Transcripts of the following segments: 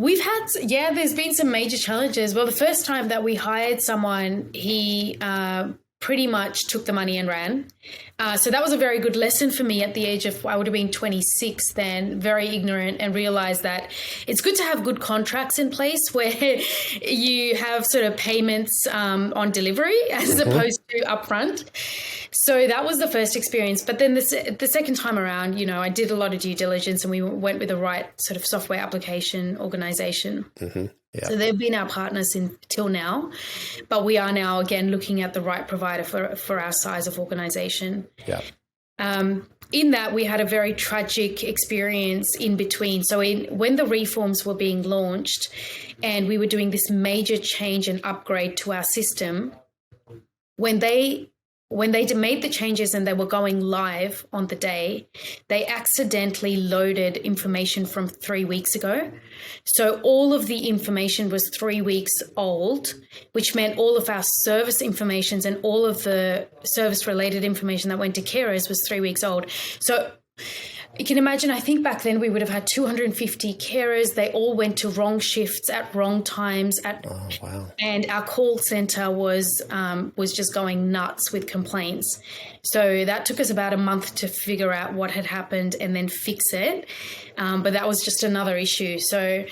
there's been some major challenges. Well, the first time that we hired someone, he pretty much took the money and ran. So that was a very good lesson for me at the age of, I would have been 26 then, very ignorant, and realized that it's good to have good contracts in place where you have sort of payments on delivery as opposed to upfront. So that was the first experience. But then the second time around, I did a lot of due diligence and we went with the right sort of software application organization. Mm-hmm. Yeah. So they've been our partners till now, but we are now again looking at the right provider for our size of organization. Yeah. In that, we had a very tragic experience in between. So when the reforms were being launched and we were doing this major change and upgrade to our system, when they made the changes and they were going live on the day, they accidentally loaded information from 3 weeks ago. So all of the information was 3 weeks old, which meant all of our service information and all of the service-related information that went to carers was 3 weeks old. So you can imagine, I think back then we would have had 250 carers. They all went to wrong shifts at wrong times. Oh, wow. And our call center was just going nuts with complaints. So that took us about a month to figure out what had happened and then fix it. But that was just another issue. So,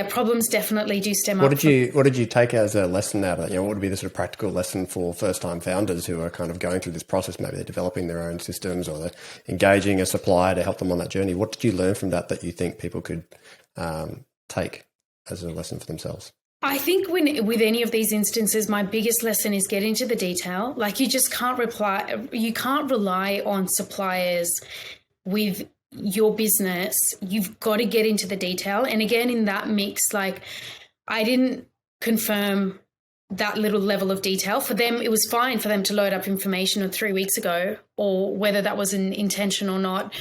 problems definitely do stem up. What did you take as a lesson out of it? What would be the sort of practical lesson for first-time founders who are kind of going through this process? Maybe they're developing their own systems or they're engaging a supplier to help them on that journey. What did you learn from that you think people could take as a lesson for themselves? I think with any of these instances, my biggest lesson is get into the detail. Like you just can't rely on suppliers with your business. You've got to get into the detail. And again, in that mix, like I didn't confirm that little level of detail. For them, it was fine for them to load up information 3 weeks ago, or whether that was an intention or not.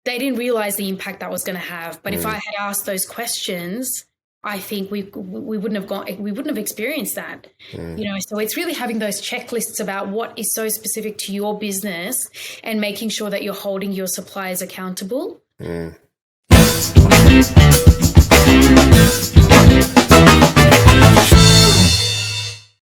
They didn't realize the impact that was going to have. But if I had asked those questions, I think we wouldn't have experienced that. So it's really having those checklists about what is so specific to your business and making sure that you're holding your suppliers accountable.